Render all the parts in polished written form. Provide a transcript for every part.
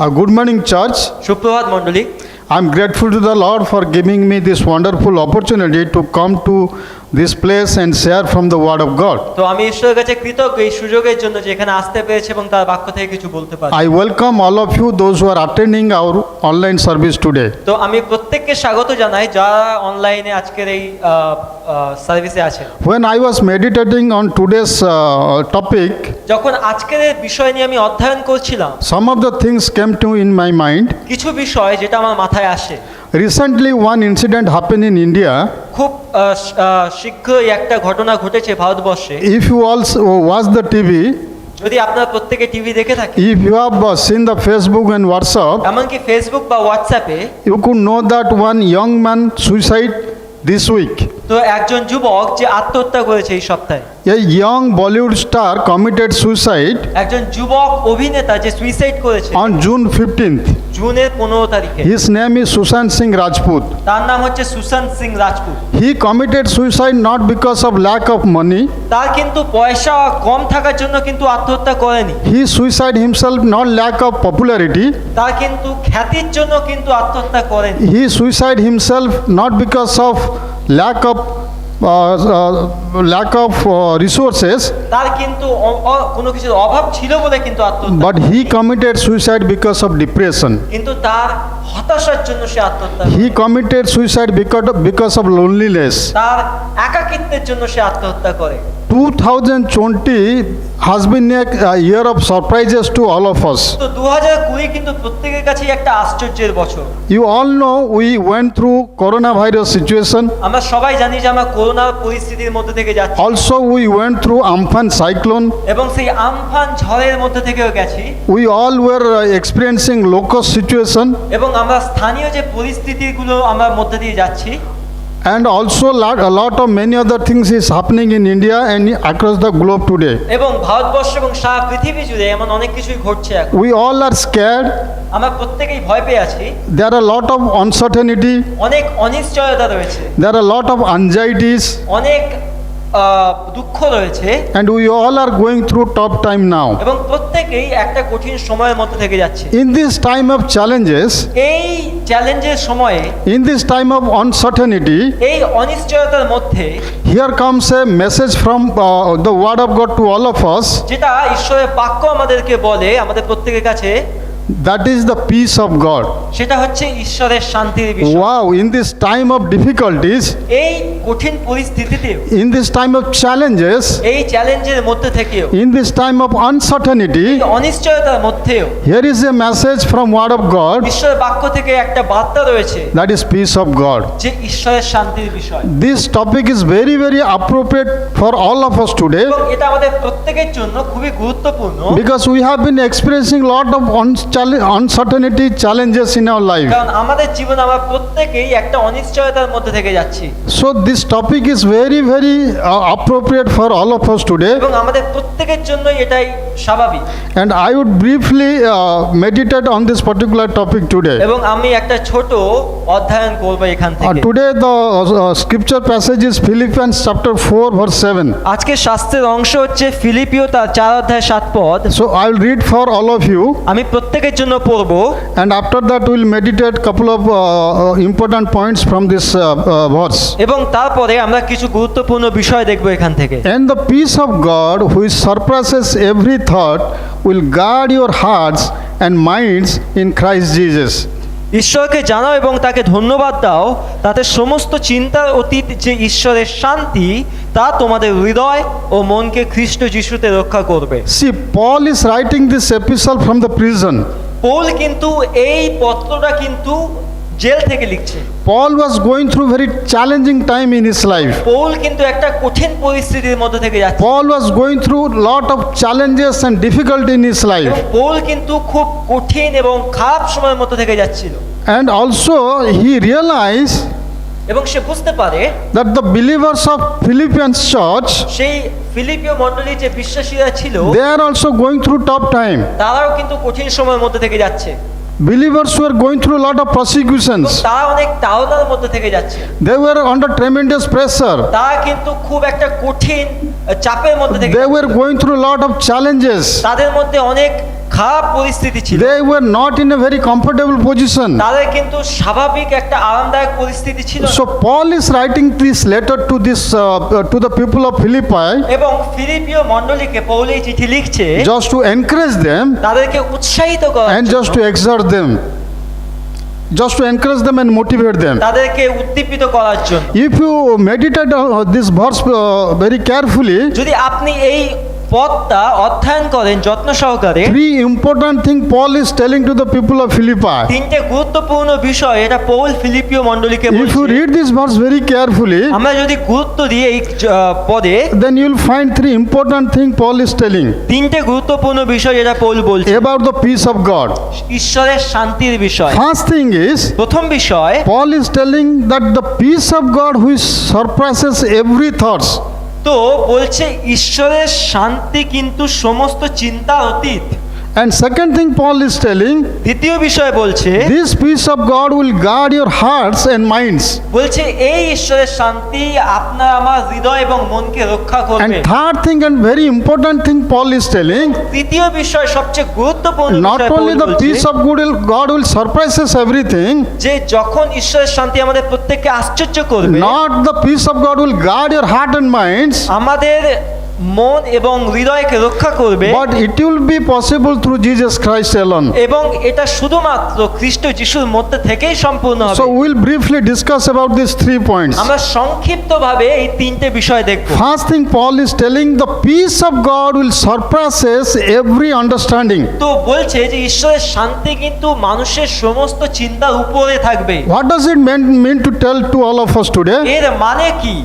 Good morning, church. সুপ্রভাত মণ্ডলী। I'm grateful to the Lord for giving me this wonderful opportunity to come to this place and share from the Word of God. তো আমি ঈশ্বরের কাছে কৃতজ্ঞ এই সুযোগের জন্য যে এখানে আসতে পেরেছি এবং তার বাক্য থেকে কিছু বলতে পারি। I welcome all of you, those who are attending our online service today. তো আমি প্রত্যেককে স্বাগত জানাই যারা অনলাইনে আজকের এই সার্ভিসে আছে। When I was meditating on today's topic, যখন আজকের এই বিষয় নিয়ে আমি অধ্যয়ন করছিলাম, some of the things came to in my mind. কিছু বিষয় যেটা আমার মাথায় আসে। Recently, one incident happened in India. খুব শীঘ্রই একটা ঘটনা ঘটেছে ভারতবর্ষে। If you also watch the TV, যদি আপনারা প্রত্যেকে টিভি দেখে থাকেন, if you have seen the Facebook and WhatsApp, এমনকি ফেসবুক বা হোয়াটসঅ্যাপে, you could know that one young man suicide this week. তো একজন যুবক যে আত্মহত্যা করেছে এই সপ্তাহে। A young Bollywood star committed suicide একজন যুবক অভিনেতা যে সুইসাইড করেছে on June 15th. জুনের 15 তারিখে। His name is Sushant Singh Rajput. তার নাম হচ্ছে Sushant Singh Rajput. He committed suicide not because of lack of money. তার কিন্তু পয়সা কম থাকার জন্য কিন্তু আত্মহত্যা করেনি। He suicide himself not lack of popularity. তার কিন্তু খ্যাতির জন্য কিন্তু আত্মহত্যা করেনি। He suicide himself not because of lack of resources, তার কিন্তু কোনো কিছুর অভাব ছিল বলে কিন্তু আত্মহত্যা, but he committed suicide because of depression. কিন্তু তার হতাশার জন্য সে আত্মহত্যা, He committed suicide because of loneliness. তার একাকিত্বের জন্য সে আত্মহত্যা করে। 2020 has been a year of surprises to all of us. তো 2020 কিন্তু প্রত্যেকের কাছেই একটা আশ্চর্যের বছর। You all know we went through coronavirus situation. আমরা সবাই জানি যে আমরা করোনার পরিস্থিতির মধ্যে থেকে যাচ্ছি। Also we went through Amphan cyclone. এবং সেই আমফান ঝড়ের মধ্যে থেকেও গেছি। We all were experiencing locust situation. এবং আমরা স্থানীয় যে পরিস্থিতিগুলো আমরা মধ্যে দিয়ে যাচ্ছি। And also a lot of many other things is happening in India and across the globe today. এবং ভারতবর্ষ এবং সারা পৃথিবী জুড়ে এমন অনেক কিছুই ঘটছে এখন। We all are scared. আমরা প্রত্যেকেই ভয় পেয়ে আছি। There are a lot of uncertainty. অনেক অনিশ্চয়তা রয়েছে। There are a lot of anxieties. অনেক দুঃখ রয়েছে। And we all are going through tough time now. এবং প্রত্যেকেই একটা কঠিন সময়ের মধ্যে থেকে যাচ্ছে। In this time of challenges, এই চ্যালেঞ্জের সময়ে, in this time of uncertainty, এই অনিশ্চয়তার মধ্যে, here comes a message from the Word of God to all of us. যেটা ঈশ্বরের বাক্য আমাদেরকে বলে আমাদের প্রত্যেকের কাছে, That is the peace of God. সেটা হচ্ছে ঈশ্বরের শান্তির বিষয়। Wow, in this time of difficulties, এই কঠিন পরিস্থিতিতে, in this time of challenges, এই চ্যালেঞ্জের মধ্যে থেকেও, in this time of uncertainty, এই অনিশ্চয়তার মধ্যেও here is a message from Word of God. ঈশ্বরের বাক্য থেকে একটা বার্তা রয়েছে, That is peace of God. যে ঈশ্বরের শান্তির বিষয়। This topic is very, very appropriate for all of us today এবং এটা আমাদের প্রত্যেকের জন্য খুবই গুরুত্বপূর্ণ, because we have been experiencing lot of uncertainty challenges in our life. কারণ আমাদের জীবনে আমরা প্রত্যেকেই একটা অনিশ্চয়তার মধ্যে থেকে যাচ্ছি। So this topic is very, very appropriate for all of us today. এবং আমাদের প্রত্যেকের জন্য এটাই স্বাভাবিক। And I would briefly meditate on this particular topic today. এবং আমি একটা ছোট অধ্যয়ন করব এখান থেকে। Today the scripture passage is Philippians chapter 4 verse 7. আজকে শাস্ত্রের অংশ হচ্ছে ফিলিপিও তার 4 অধ্যায় 7 পদ। So I will read for all of you. আমি প্রত্যেকের জন্য পড়ব। And after that we will meditate couple of important points from this verse. এবং তারপরে আমরা কিছু গুরুত্বপূর্ণ বিষয় দেখব এখান থেকে। And the peace of God which surpasses every thought will guard your hearts and minds in Christ Jesus. ঈশ্বরকে জানাও এবং তাকে ধন্যবাদ দাও, তাতে সমস্ত চিন্তার অতীত যে ঈশ্বরের শান্তি তা তোমাদের হৃদয় ও মনকে খ্রিস্ট যিশুতে রক্ষা করবে। See, Paul is writing this epistle from the prison. Paul কিন্তু এই পত্রটা কিন্তু জেল থেকে লিখছে। Paul was going through very challenging time in his life. Paul কিন্তু একটা কঠিন পরিস্থিতির মধ্যে থেকে যাচ্ছে। Paul was going through lot of challenges and difficulty in his life. Paul কিন্তু খুব কঠিন এবং খারাপ সময়ের মধ্যে থেকে যাচ্ছিল। And also he realized এবং সে বুঝতে পারে that the believers of Philippians church, সেই ফিলিপিও মণ্ডলী যে বিশ্বাসীরা ছিল, they are also going through tough time. তারাও কিন্তু কঠিন সময়ের মধ্যে থেকে যাচ্ছে। Believers were going through a lot of persecutions. তারা অনেক তাড়নার মধ্যে থেকে যাচ্ছে। They were under tremendous pressure. তারা কিন্তু খুব একটা কঠিন চাপের মধ্যে থেকে They were going through a lot of challenges. তাদের মধ্যে অনেক খারাপ পরিস্থিতি ছিল, They were not in a very comfortable position. তাদের কিন্তু স্বাভাবিক একটা আরামদায়ক পরিস্থিতি ছিল না। So Paul is writing this letter to the people of Philippi এবং ফিলিপিও মণ্ডলীকে পৌল এই চিঠি লিখছে just to encourage them তাদেরকে উৎসাহিত করার and just to জন্য, exhort them, just to encourage them and motivate them. তাদেরকে উদ্দীপিত করার জন্য। If you meditate on this verse very carefully, যদি আপনি এই পদটা অধ্যয়ন করেন যত্ন সহকারে, three important things Paul is telling to the people of Philippi. তিনটে গুরুত্বপূর্ণ বিষয় এটা পৌল ফিলিপিও মণ্ডলীকে If you বলছে। read this verse very carefully, আমরা যদি গুরুত্ব দিই এই পদে, then you will find three important things Paul is telling তিনটে গুরুত্বপূর্ণ বিষয় যেটা পৌল বলছে about the peace of God. ঈশ্বরের শান্তির বিষয়। First thing is, প্রথম বিষয়, Paul is telling that the peace of God which surpasses every thoughts. তো বলছে ঈশ্বরের শান্তি কিন্তু সমস্ত চিন্তার অতীত। And second thing Paul is telling, দ্বিতীয় বিষয় বলছে, this peace of God will guard your hearts and minds. বলছে এই ঈশ্বরের শান্তি আপনার আমার হৃদয় এবং মনকে রক্ষা করবে। And third thing and very important thing Paul is telling, তৃতীয় বিষয় সবচেয়ে গুরুত্বপূর্ণ not বিষয় only পৌল the বলছে, peace of God will surpasses everything, যে যখন ঈশ্বরের শান্তি আমাদের প্রত্যেককে আশ্চর্য করবে, not the peace of God will guard your heart and minds, আমাদের মন এবং হৃদয়কে রক্ষা করবে, but it will be possible through Jesus Christ alone. এবং এটা শুধুমাত্র খ্রিস্ট যিশুর মধ্যে থেকেই সম্পূর্ণ হবে। So we'll briefly discuss about these 3 points. আমরা সংক্ষিপ্তভাবে এই তিনটে বিষয় দেখব। First thing Paul is telling, the peace of God will surpasses every understanding. তো বলছে যে ঈশ্বরের শান্তি কিন্তু মানুষের সমস্ত চিন্তার উপরে থাকবে। What does it mean to tell to all of us today? এর মানে কি?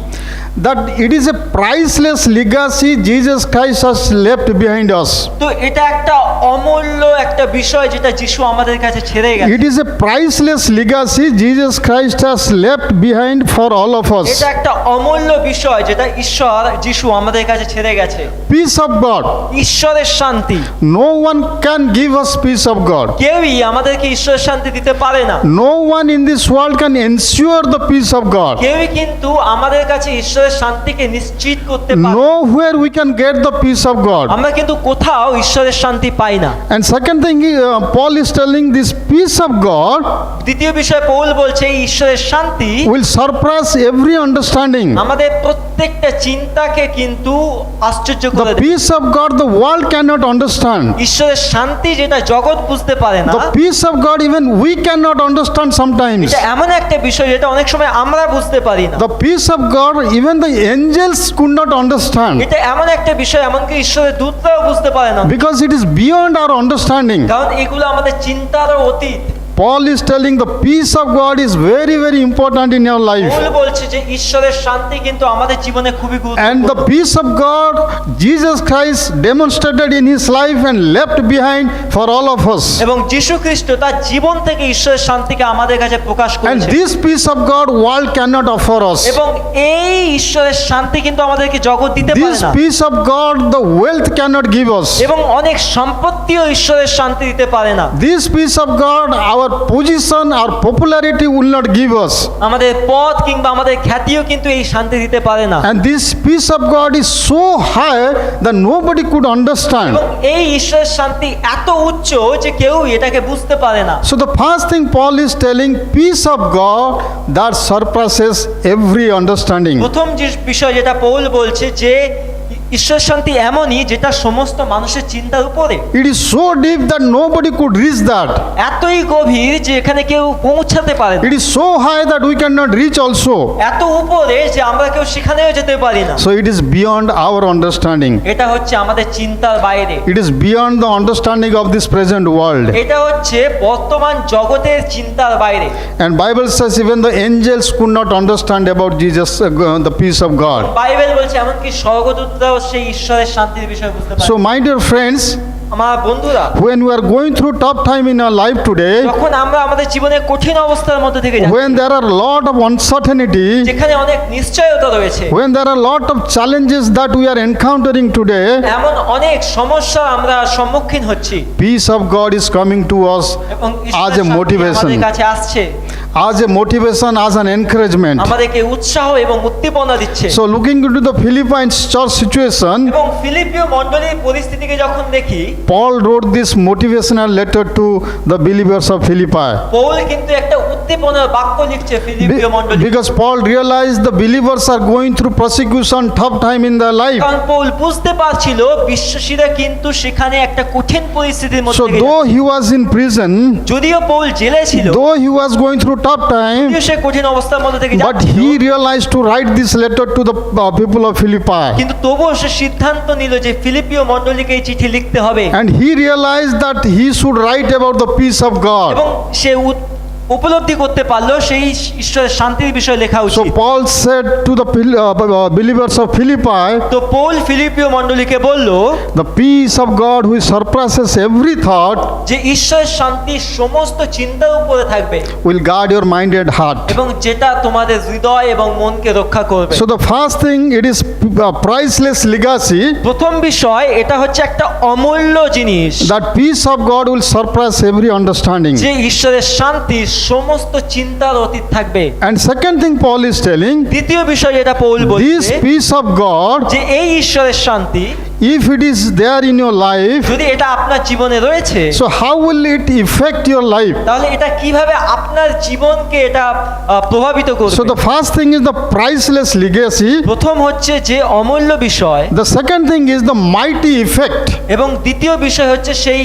That it is a priceless legacy Jesus Christ has left behind us. তো এটা একটা অমূল্য একটা বিষয় যেটা যিশু আমাদের কাছে ছেড়ে গেছে। It is a priceless legacy Jesus Christ has left behind for all of us. এটা একটা অমূল্য বিষয় যেটা ঈশ্বর যিশু আমাদের কাছে ছেড়ে গেছে। Peace of God. ঈশ্বরের শান্তি। No one can give us peace of God. কেউই আমাদেরকে ঈশ্বরের শান্তি দিতে পারে না। No one in this world can ensure the peace of God. কেউই কিন্তু আমাদের কাছে ঈশ্বরের শান্তিকে নিশ্চিত করতে পারে না। Nowhere we can get the peace of God. আমরা কিন্তু কোথাও ঈশ্বরের শান্তি পাই না। And second thing, Paul is telling this peace of God দ্বিতীয় বিষয় পৌল বলছে এই ঈশ্বরের শান্তি will surpass every understanding. আমাদের প্রত্যেকটা চিন্তাকে কিন্তু আশ্চর্য করে The দেবে। peace of God the world cannot understand. ঈশ্বরের শান্তি যেটা জগৎ বুঝতে পারে না, The peace of God even we cannot understand sometimes. এটা এমন একটা বিষয় যেটা অনেক সময় আমরা বুঝতে পারি না। The peace of God even the angels could not understand, এটা এমন একটা বিষয় এমনকি ঈশ্বরের দূতরাও বুঝতে পারে না, because it is beyond our understanding. কারণ এগুলো আমাদের চিন্তারও অতীত। Paul is telling the peace of God is very, very important in your life. Paul বলছে যে ঈশ্বরের শান্তি কিন্তু আমাদের জীবনে খুবই And the গুরুত্বপূর্ণ। peace of God, Jesus Christ demonstrated in his life and left behind for all of us. এবং যীশু খ্রিস্ট তার জীবন থেকে ঈশ্বরের শান্তিকে আমাদের কাছে প্রকাশ And করেছে। this peace of God world cannot offer us. এবং এই ঈশ্বরের শান্তি কিন্তু আমাদেরকে জগৎ দিতে পারে This না। peace of God the wealth cannot give us. এবং অনেক সম্পত্তিও ঈশ্বরের শান্তি দিতে পারে না। This peace of God, our position, our popularity will not give us. আমাদের পদ কিংবা আমাদের খ্যাতিও কিন্তু এই শান্তি দিতে পারে না। And this peace of God is so high that nobody could understand. এবং এই ঈশ্বরের শান্তি এত উচ্চ যে কেউ এটাকে বুঝতে পারে না। So the first thing Paul is telling, peace of God that surpasses every understanding. প্রথম যে বিষয় যেটা পৌল বলছে যে ঈশ্বর শান্তি এমনই যেটা সমস্ত মানুষের চিন্তার উপরে। It is so deep that nobody could reach that. এতই গভীর যে এখানে কেউ পৌঁছাতে পারে না। It is so high that we cannot reach also. এত উপরে যে আমরা কেউ সেখানেও যেতে পারি না। So it is beyond our understanding. এটা হচ্ছে আমাদের চিন্তার বাইরে। It is beyond the understanding of this present world. এটা হচ্ছে বর্তমান জগতের চিন্তার বাইরে। And Bible says even the angels could not understand about Jesus, the peace of God. Bible বলছে এমনকি স্বর্গদূতরাও সেই ঈশ্বরের শান্তির বিষয় বুঝতে পারে। So my dear friends, আমার বন্ধুরা, when we are going through tough time in our life today, যখন আমরা আমাদের জীবনে কঠিন অবস্থার মধ্যে থেকে যাচ্ছি, when there are a lot of uncertainty, যেখানে অনেক নিশ্চয়তা রয়েছে, when there are a lot of challenges that we are encountering today, এমন অনেক সমস্যা আমরা সম্মুখীন হচ্ছি, peace of God is coming to us এবং as ঈশ্বরের a শান্তি motivation. আমাদের কাছে আসছে। as a motivation, as an encouragement. আমাদেরকে উৎসাহ এবং উদ্দীপনা দিচ্ছে। So looking into the Philippines church situation, এবং ফিলিপীয় মণ্ডলীর পরিস্থিতিকে যখন দেখি, Paul wrote this motivational letter to the believers of Philippi. Paul কিন্তু একটা উদ্দীপনার বাক্য লিখছে ফিলিপীয় মণ্ডলী, Because Paul realized the believers are going through persecution, tough time in their life. কারণ পৌল বুঝতে পারছিল বিশ্বাসীরা কিন্তু সেখানে একটা কঠিন পরিস্থিতির মধ্যে So দিয়ে though যাচ্ছে। he was in prison, যদিও পৌল জেলে ছিল, though he was going through tough time, যদিও সে কঠিন অবস্থার মধ্যে থেকে but যাচ্ছিল, he realized to write this letter to the people of Philippi. কিন্তু তবুও সে সিদ্ধান্ত নিল যে ফিলিপীয় মণ্ডলীকে এই চিঠি লিখতে হবে। And he realized that he should write about the peace of God. এবং সে উপলব্ধি করতে পারলো সেই ঈশ্বরের শান্তির বিষয়ে লেখা So উচিত। Paul said to the believers of Philippi, তো পৌল ফিলিপীয় মণ্ডলীকে বলল the peace of God which surpasses every thought যে ঈশ্বরের শান্তি সমস্ত চিন্তার উপরে থাকবে will guard your mind and heart. এবং যেটা তোমাদের হৃদয় এবং মনকে রক্ষা করবে। So the first thing, it is priceless legacy. প্রথম বিষয় এটা হচ্ছে একটা অমূল্য জিনিস, That peace of God will surpass every understanding. যে ঈশ্বরের শান্তি সমস্ত চিন্তার অতীত থাকবে। And second thing Paul is telling, দ্বিতীয় বিষয় যেটা পৌল this বলছে peace of God, যে এই ঈশ্বরের শান্তি if it is there in your life, যদি এটা আপনার জীবনে রয়েছে, so how will it affect your life? তাহলে এটা কিভাবে আপনার জীবনকে এটা প্রভাবিত So করবে। the first thing is the priceless legacy. প্রথম হচ্ছে যে অমূল্য বিষয়, The second thing is the mighty effect. এবং দ্বিতীয় বিষয় হচ্ছে সেই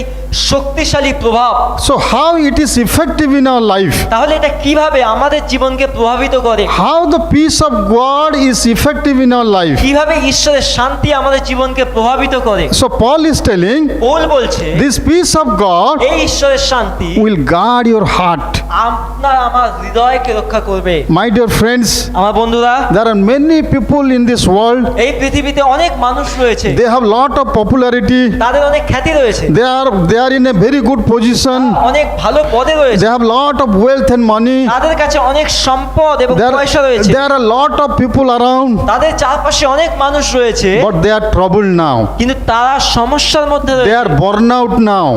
শক্তিশালী প্রভাব। So how it is effective in our life? তাহলে এটা কিভাবে আমাদের জীবনকে প্রভাবিত করে, How the peace of God is effective in our life? কিভাবে ঈশ্বরের শান্তি আমাদের জীবনকে প্রভাবিত করে। So Paul is telling, Paul বলছে this peace of God এই ঈশ্বরের শান্তি will guard your heart. আপনার আমার হৃদয়কে রক্ষা করবে। My dear friends, আমার বন্ধুরা, there are many people in this world. এই পৃথিবীতে অনেক মানুষ রয়েছে, They have lot of popularity. তাদের অনেক খ্যাতি রয়েছে, They are in a very good position. অনেক ভালো পদে রয়েছে, They have lot of wealth and money. তাদের কাছে অনেক সম্পদ এবং পয়সা রয়েছে, There are a lot of people around, তাদের চারপাশে অনেক মানুষ রয়েছে, but they are troubled now. কিন্তু তারা সমস্যার মধ্যে They রয়েছে। are burn out now.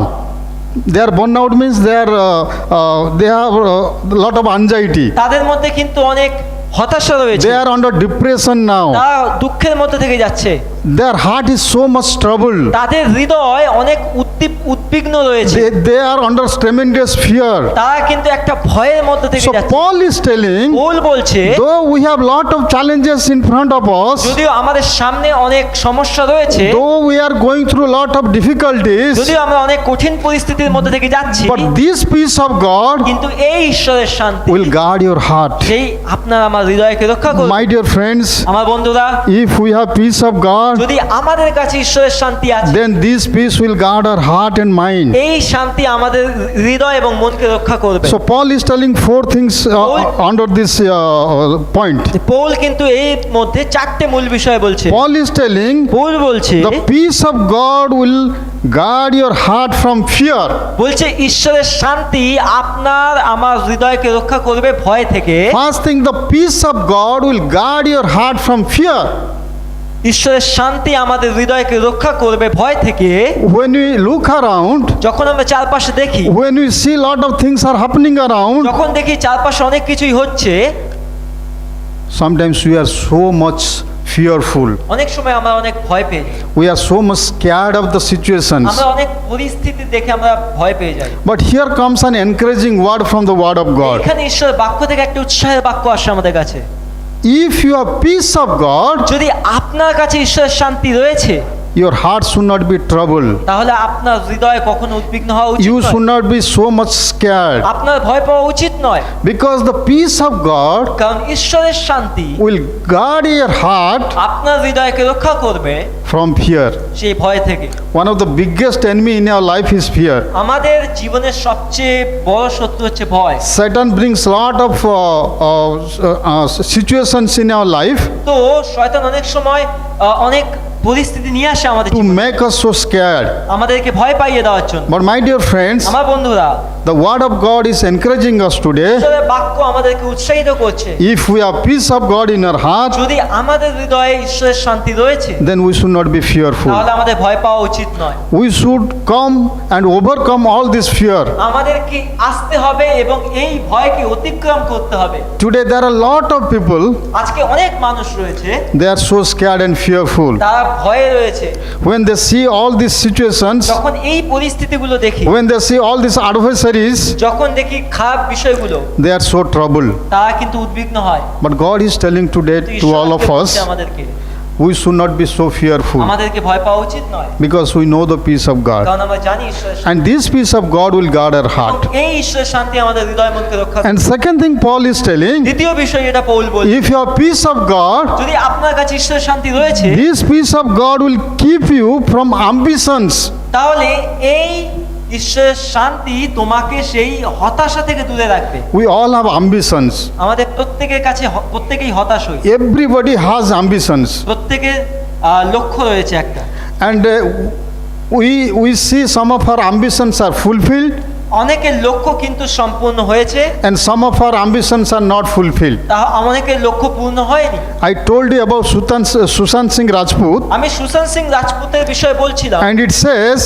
They are burn out means they have a lot of anxiety. তাদের মধ্যে কিন্তু অনেক হতাশা রয়েছে, They are under depression now. তারা দুঃখের মধ্যে থেকে যাচ্ছে, Their heart is so much troubled. তাদের হৃদয় অনেক উদ্বিগ্ন রয়েছে, They are under tremendous fear. তারা কিন্তু একটা ভয়ের মধ্যে থেকে So যাচ্ছে। Paul is telling, পৌল বলছে though we have lot of challenges in front of us, যদিও আমাদের সামনে অনেক সমস্যা রয়েছে, though we are going through a lot of difficulties, যদিও আমরা অনেক কঠিন পরিস্থিতির মধ্যে থেকে যাচ্ছি, but this peace of God কিন্তু এই ঈশ্বরের শান্তি will guard your heart. সেই আপনার আমার হৃদয়কে রক্ষা করবে। My dear friends, আমার বন্ধুরা, if we have peace of God, যদি আমাদের কাছে ঈশ্বরের শান্তি আছে, then this peace will guard our heart and mind. এই শান্তি আমাদের হৃদয় এবং মনকে রক্ষা করবে। So Paul is telling four things under this point. Paul কিন্তু এর মধ্যে চারটে মূল বিষয় বলছে। Paul is telling, পৌল বলছে the peace of God will guard your heart from fear. বলছে ঈশ্বরের শান্তি আপনার আমার হৃদয়কে রক্ষা করবে ভয় থেকে। First thing, the peace of God will guard your heart from fear. ঈশ্বরের শান্তি আমাদের হৃদয়কে রক্ষা করবে ভয় থেকে। When we look around, যখন আমরা চারপাশে দেখি, when we see lot of things are happening around, যখন দেখি চারপাশে অনেক কিছুই হচ্ছে, sometimes we are so much fearful. অনেক সময় আমরা অনেক ভয় পেয়ে যাই, We are so much scared of the situations. আমরা অনেক পরিস্থিতি দেখে আমরা ভয় পেয়ে যাই। But here comes an encouraging word from the word of God. এখানে ঈশ্বরের বাক্য থেকে একটা উৎসাহের বাক্য আসে আমাদের কাছে। If you have peace of God, যদি আপনার কাছে ঈশ্বরের শান্তি রয়েছে, your heart should not be troubled. তাহলে আপনার হৃদয় কখনো উদ্বিগ্ন হওয়া উচিত You নয়। should not be so much scared. আপনার ভয় পাওয়া উচিত নয়, Because the peace of God কারণ ঈশ্বরের শান্তি will guard your heart আপনার হৃদয়কে রক্ষা করবে from fear. সেই ভয় থেকে। One of the biggest enemy in our life is fear. আমাদের জীবনের সবচেয়ে বড় শত্রু হচ্ছে ভয়। Satan brings lot of situations in our life তো শয়তান অনেক সময় অনেক পরিস্থিতি নিয়ে আসে আমাদের to জীবনে, make us so scared. আমাদেরকে ভয় পাইয়ে দেওয়ার জন্য। But my dear friends, আমার বন্ধুরা, the word of God is encouraging us today. ঈশ্বরের বাক্য আমাদেরকে উৎসাহিত করছে, If we have peace of God in our heart, যদি আমাদের হৃদয়ে ঈশ্বরের শান্তি রয়েছে then we should not be fearful. তাহলে আমাদের ভয় পাওয়া উচিত নয়। We should come and overcome all this fear. আমাদেরকে আসতে হবে এবং এই ভয়কে অতিক্রম করতে হবে। Today there are a lot of people, আজকে অনেক মানুষ রয়েছে they are so scared and fearful. তারা ভয়ে রয়েছে, When they see all these situations, যখন এই পরিস্থিতিগুলো দেখি, when they see all these adversaries, যখন দেখি খারাপ বিষয়গুলো, they are so troubled. তারা কিন্তু উদ্বিগ্ন হয়। But God is telling today তো to ঈশ্বর all of আজকে us, বলছে আমাদেরকে we should not be so fearful আমাদেরকে ভয় পাওয়া উচিত নয়, because we know the peace of God. কারণ আমরা জানি ঈশ্বরের শান্তি, And this peace of God will guard our এবং heart. এই ঈশ্বরের শান্তি আমাদের হৃদয় মনকে রক্ষা করে। And second thing Paul is telling, দ্বিতীয় বিষয় যেটা পৌল বলছে, if you have peace of God, যদি আপনার কাছে ঈশ্বরের শান্তি রয়েছে, this peace of God will keep you from ambitions. তাহলে এই ঈশ্বরের শান্তি তোমাকে সেই হতাশা থেকে দূরে রাখবে। We all have ambitions. আমাদের প্রত্যেকের কাছে প্রত্যেকেই হতাশ হই, Everybody has ambitions. প্রত্যেকের লক্ষ্য রয়েছে একটা। And we see some of our ambitions are fulfilled অনেকের লক্ষ্য কিন্তু সম্পূর্ণ হয়েছে, and some of our ambitions are not fulfilled. তা অনেকের লক্ষ্য পূর্ণ হয়নি। I told you about Sushant Singh Rajput, আমি সুশান্ত সিং রাজপুতের বিষয়ে বলছিলাম, and it says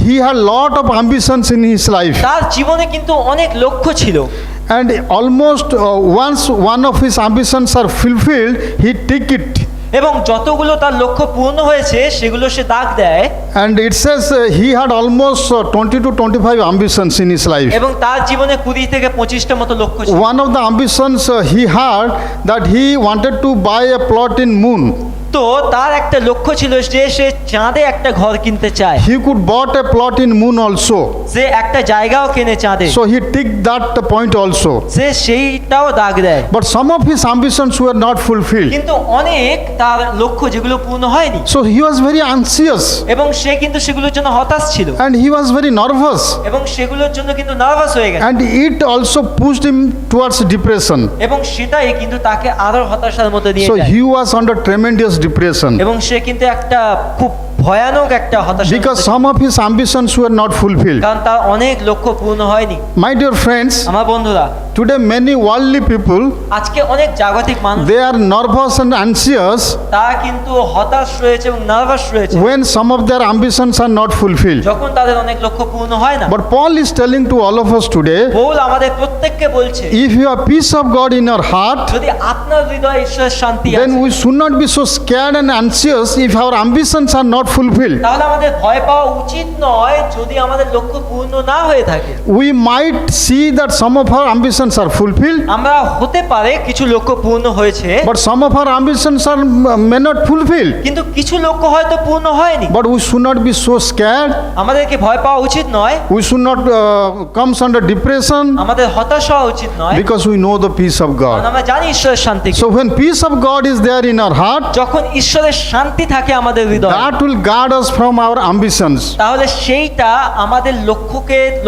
he had lot of ambitions in his life, তার জীবনে কিন্তু অনেক লক্ষ্য ছিল, and almost once one of his ambitions are fulfilled, he tick it. এবং যতগুলো তার লক্ষ্য পূর্ণ হয়েছে সেগুলো সে দাগ দেয়, And it says he had almost 20 to 25 ambitions in his life. এবং তার জীবনে 20 থেকে 25টা মতো লক্ষ্য ছিল। One of the ambitions he had that he wanted to buy a plot in moon. তো তার একটা লক্ষ্য ছিল যে সে চাঁদে একটা ঘর কিনতে চায়, He could bought a plot in moon also. সে একটা জায়গাও কেনে চাঁদে, So he ticked that point also. সে সেইটাও দাগ দেয়। But some of his ambitions were not fulfilled. কিন্তু অনেক তার লক্ষ্য যেগুলো পূর্ণ হয়নি, So he was very anxious এবং সে কিন্তু সেগুলোর জন্য হতাশ ছিল, and he was very nervous. এবং সেগুলোর জন্য কিন্তু নার্ভাস হয়ে গেছে, And it also pushed him towards depression. এবং সেটাই কিন্তু তাকে আরো হতাশার মধ্যে নিয়ে So যায়, he was under tremendous depression এবং সে কিন্তু একটা খুব ভয়ানক একটা হতাশা, because some of his ambitions were not fulfilled. কারণ তার অনেক লক্ষ্য পূর্ণ হয়নি। My dear friends, আমার বন্ধুরা, today many worldly people, আজকে অনেক জাগতিক মানুষ they are nervous and anxious তারা কিন্তু হতাশ রয়েছে এবং নার্ভাস রয়েছে when some of their ambitions are not fulfilled. যখন তাদের অনেক লক্ষ্য পূর্ণ হয় না। But Paul is telling to all of us today, Paul আমাদের প্রত্যেককে বলছে, if you have peace of God in your heart, যদি আপনার হৃদয়ে ঈশ্বরের শান্তি then আছে, we should not be so scared and anxious if our ambitions are not fulfilled. তাহলে আমাদের ভয় পাওয়া উচিত নয় যদি আমাদের লক্ষ্য পূর্ণ না হয়ে থাকে। We might see that some of our ambitions are fulfilled, আমরা হতে পারে কিছু লক্ষ্য পূর্ণ হয়েছে, but some of our ambitions are may not fulfilled. কিন্তু কিছু লক্ষ্য হয়তো পূর্ণ হয়নি। But we should not be so scared. আমাদেরকে ভয় পাওয়া উচিত নয়, We should not comes under depression আমাদের হতাশ হওয়া উচিত নয়, because we know the peace of কারণ God. আমরা জানি ঈশ্বরের শান্তি। So when peace of God is there in our heart, যখন ঈশ্বরের শান্তি থাকে আমাদের হৃদয়ে, that will guard us from our ambitions. তাহলে সেইটা আমাদের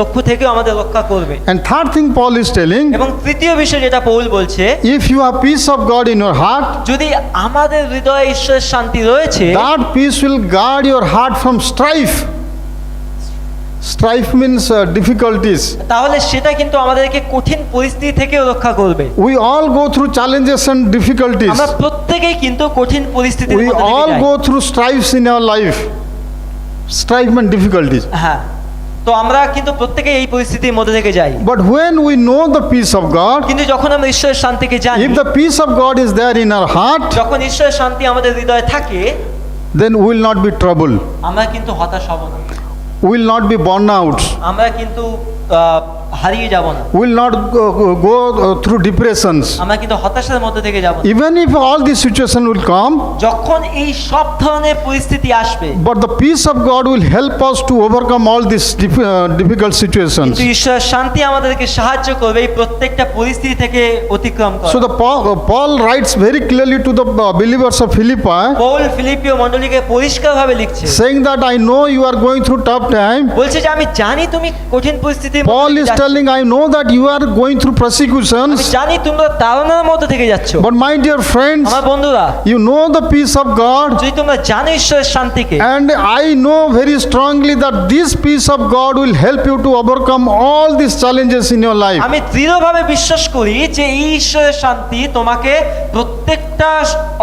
লক্ষ্য থেকে আমাদের রক্ষা করবে। And third thing Paul is telling, এবং তৃতীয় বিষয় যেটা পৌল বলছে, if you have peace of God in your heart, যদি আমাদের হৃদয়ে ঈশ্বরের শান্তি রয়েছে, that peace will guard your heart from strife. Strife means difficulties. তাহলে সেটা কিন্তু আমাদেরকে কঠিন পরিস্থিতি থেকেও রক্ষা করবে। We all go through challenges and difficulties. আমরা প্রত্যেকেই কিন্তু কঠিন পরিস্থিতির We মধ্যে দিয়ে all যাই। go through strifes in our life. Strife and difficulties. হ্যাঁ, তো আমরা কিন্তু প্রত্যেকেই এই পরিস্থিতির মধ্যে থেকে যাই। But when we know the peace of God, কিন্তু যখন আমরা ঈশ্বরের শান্তিকে জানি, if the peace of God is there in our heart, যখন ঈশ্বরের শান্তি আমাদের হৃদয়ে থাকে, then we will not be troubled. আমরা কিন্তু হতাশ হব না, We will not be burn out. আমরা কিন্তু হারিয়ে যাব না, We will not go through depressions. আমরা কিন্তু হতাশার মধ্যে থেকে যাব না। Even if all these situations will come, যখন এই সব ধরনের পরিস্থিতি আসবে, but the peace of God will help us to overcome all these difficult situations. কিন্তু ঈশ্বরের শান্তি আমাদেরকে সাহায্য করবে এই প্রত্যেকটা পরিস্থিতি থেকে অতিক্রম So করা। the Paul writes very clearly to the believers of Philippi, Paul ফিলিপিও মণ্ডলীকে পরিষ্কারভাবে লিখছে, saying that I know you are going through tough time. বলছে যে আমি জানি তুমি কঠিন পরিস্থিতির মধ্যে Paul দিয়ে is যাচ্ছ। telling, I know that you are going through আমি persecutions, জানি তোমরা তাড়নার মধ্যে থেকে যাচ্ছ, but my dear friends, আমার বন্ধুরা, you know the peace of God, যদি তোমরা জানো ঈশ্বরের শান্তিকে, and I know very strongly that this peace of God will help you to overcome all these challenges in your life. আমি দৃঢ়ভাবে বিশ্বাস করি যে এই ঈশ্বরের শান্তি তোমাকে প্রত্যেকটা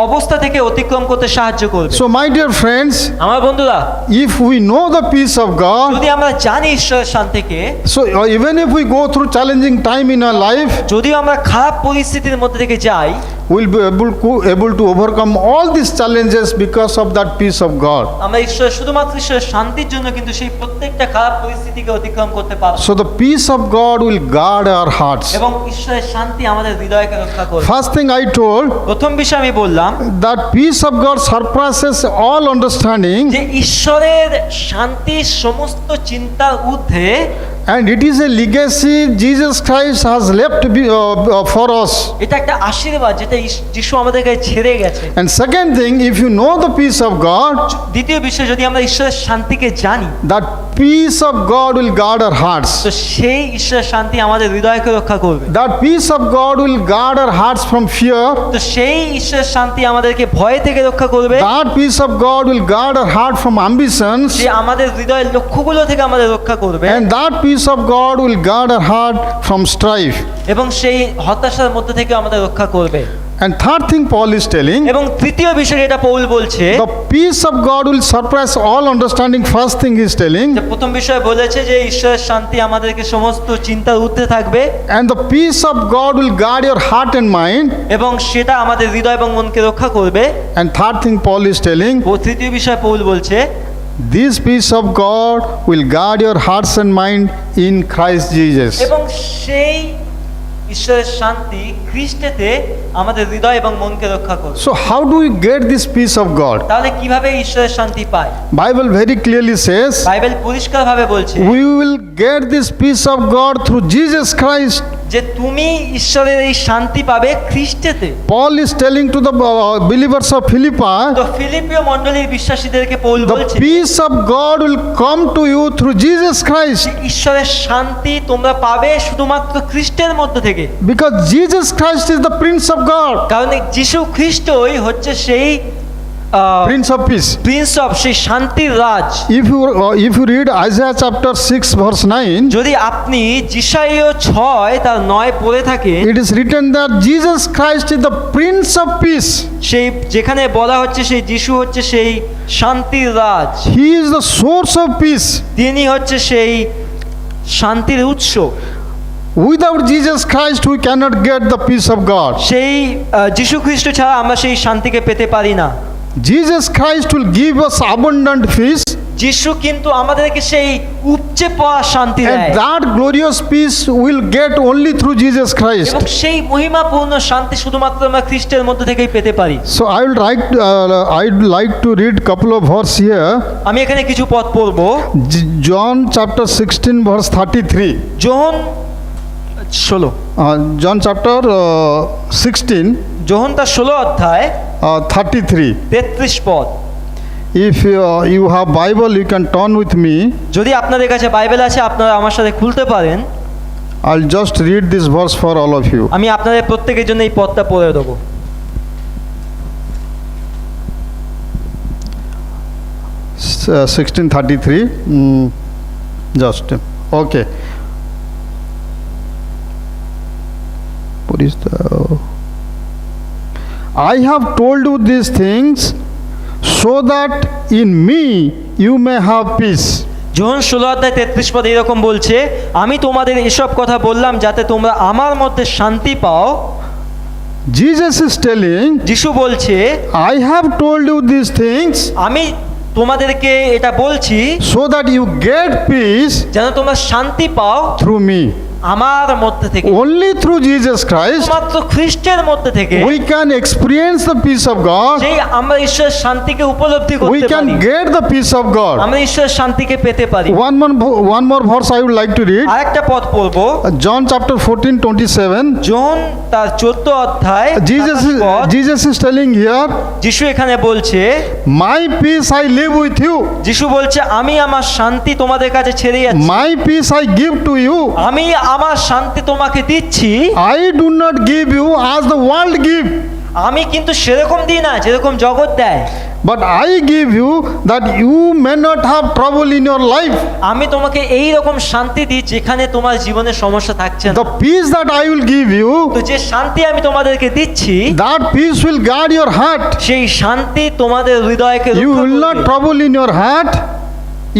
অবস্থা থেকে অতিক্রম করতে সাহায্য করবে। So, my dear friends, আমার বন্ধুরা, if we know the peace of God, যদি আমরা জানি ঈশ্বরের শান্তিকে, so even if we go through challenging time in our life, যদিও আমরা খারাপ পরিস্থিতির মধ্যে থেকে যাই, we'll be able to overcome all these challenges because of that peace of God. আমরা ঈশ্বরের শুধুমাত্র ঈশ্বরের শান্তির জন্য কিন্তু সেই প্রত্যেকটা খারাপ পরিস্থিতিকে অতিক্রম করতে পারবো। So the peace of God will guard our hearts. এবং ঈশ্বরের শান্তি আমাদের হৃদয়কে রক্ষা করবে। First thing I told, প্রথম বিষয় আমি বললাম that peace of God surpasses all understanding, যে ঈশ্বরের শান্তি সমস্ত চিন্তার ঊর্ধ্বে, and it is a legacy Jesus Christ has left for us. এটা একটা আশীর্বাদ যেটা যিশু আমাদের কাছে ছেড়ে গেছে। And second thing, if you know the peace of God, দ্বিতীয় বিষয়, যদি আমরা ঈশ্বরের শান্তিকে জানি, that peace of God will guard our hearts. তো সেই ঈশ্বরের শান্তি আমাদের হৃদয়কে রক্ষা করবে। That peace of God will guard our hearts from fear. তো সেই ঈশ্বরের শান্তি আমাদেরকে ভয় থেকে রক্ষা করবে। That peace of God will guard our heart from ambitions. সে আমাদের হৃদয়ের লক্ষ্যগুলো থেকে আমাদের রক্ষা করবে। And that peace of God will guard our heart from strife. এবং সেই হতাশার মধ্যে থেকে আমাদের রক্ষা করবে। And third thing Paul is telling, এবং তৃতীয় বিষয় যেটা পৌল বলছে, the peace of God will surpass all understanding. First thing he is telling, যে প্রথম বিষয় বলেছে যে ঈশ্বরের শান্তি আমাদেরকে সমস্ত চিন্তার ঊর্ধ্বে থাকবে, and the peace of God will guard your heart and mind. এবং সেটা আমাদের হৃদয় এবং মনকে রক্ষা করবে। And third thing Paul is telling, ও তৃতীয় বিষয় পৌল বলছে, this peace of God will guard your hearts and mind in Christ Jesus. এবং সেই ঈশ্বরের শান্তি খ্রিস্টেতে আমাদের হৃদয় এবং মনকে রক্ষা করবে। So how do we get this peace of God? তাহলে কিভাবে ঈশ্বরের শান্তি পাই? Bible very clearly says, Bible পরিষ্কারভাবে বলছে we will get this peace of God through Jesus Christ. যে তুমি ঈশ্বরের এই শান্তি পাবে খ্রিস্টেতে। Paul is telling to the believers of Philippi, তো ফিলিপীয় মণ্ডলীর বিশ্বাসীদেরকে পৌল the বলছে peace of God will come to you through Jesus Christ, যে ঈশ্বরের শান্তি তোমরা পাবে শুধুমাত্র খ্রিস্টের মধ্যে থেকে, because Jesus Christ is the Prince of God, কারণ যীশু খ্রিস্টই হচ্ছে সেই Prince of Peace. Prince of, সেই শান্তির রাজ। If you read Isaiah chapter 6 verse 9, যদি আপনি যিশাইয় 6:9 পড়ে থাকেন, it is written that Jesus Christ is the Prince of Peace. সেই যেখানে বলা হচ্ছে সেই যিশু হচ্ছে সেই শান্তির রাজ, He is the source of peace. তিনি হচ্ছে সেই শান্তির উৎস। Without Jesus Christ we cannot get the peace of God. সেই যিশু খ্রিস্ট ছাড়া আমরা সেই শান্তিকে পেতে পারি না। Jesus Christ will give us abundant peace, যিশু কিন্তু আমাদেরকে সেই উপচে পড়া শান্তি দেয়, and that glorious peace we'll get only through Jesus Christ. এবং সেই মহিমাপূর্ণ শান্তি শুধুমাত্র আমরা খ্রিস্টের মধ্যে থেকেই পেতে পারি। So I'd like to read couple of verse here. আমি এখানে কিছু পদ পড়ব। John chapter 16 verse 33. যোহন 16, John chapter 16 যোহন তার 16 অধ্যায় 33. 33 পদ। If you have Bible, you can turn with me. যদি আপনাদের কাছে বাইবেল আছে আপনারা আমার সাথে খুলতে পারেন। I'll just read this verse for all of you. আমি আপনাদের প্রত্যেকের জন্য এই পদটা পড়ে দেবো। 1633. Just okay. What is the? I have told you these things so that in me you may have peace. যোহন 16:33 পদ এরকম বলছে, আমি তোমাদের এসব কথা বললাম যাতে তোমরা আমার মধ্যে শান্তি পাও। Jesus is telling, যিশু বলছে, I have told you these things আমি তোমাদেরকে এটা বলছি so that you get peace যেন তোমরা শান্তি পাও through me. আমার মধ্যে থেকে, Only through Jesus Christ মাত্র খ্রিস্টের মধ্যে থেকে we can experience the peace of God. সেই আমরা ঈশ্বরের শান্তিকে উপলব্ধি We করতে can পারি, get the peace of God. আমরা ঈশ্বরের শান্তিকে পেতে পারি। One more verse I would like to read. আরেকটা পদ পড়বো, John chapter 14:27. যোহন তার 14 অধ্যায় 27 পদ। Jesus is telling here, যিশু এখানে বলছে, my peace I live with you. যিশু বলছে আমি আমার শান্তি তোমাদের কাছে ছেড়ে যাচ্ছি, My peace I give to you. আমি আমার শান্তি তোমাকে দিচ্ছি, I do not give you as the world give, আমি কিন্তু সেরকম দিই না যেরকম জগৎ দেয়, but I give you that you may not have trouble in your life. আমি তোমাকে এই রকম শান্তি দিই যেখানে তোমার জীবনে সমস্যা থাকছে না। The peace that I will give you, তো যে শান্তি আমি তোমাদেরকে দিচ্ছি, that peace will guard your heart. সেই শান্তি তোমাদের হৃদয়কে You রক্ষা will not করবে। trouble in your heart.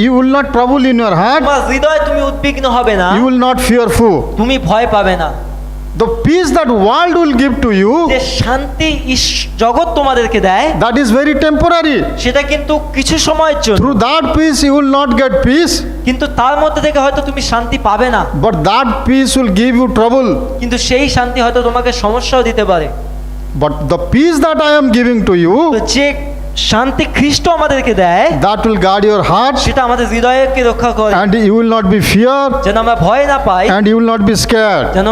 You will not trouble in your heart. তোমার হৃদয় তুমি উদ্বিগ্ন হবে না, You will not fearful. তুমি ভয় পাবে না। The peace that world will give to you, যে শান্তি জগৎ তোমাদেরকে দেয়, that is very temporary. সেটা কিন্তু কিছু সময়ের জন্য, Through that peace you will not get peace, কিন্তু তার মধ্যে থেকে হয়তো তুমি শান্তি পাবে না, but that peace will give you trouble. কিন্তু সেই শান্তি হয়তো তোমাকে সমস্যাও দিতে পারে। But the peace that I am giving to তো you, যে শান্তি খ্রিস্ট আমাদেরকে দেয়, that will guard your heart, সেটা আমাদের হৃদয়কে রক্ষা করে, and you will not be fear, যেন আমরা ভয় না পাই, and you will not be scared. যেন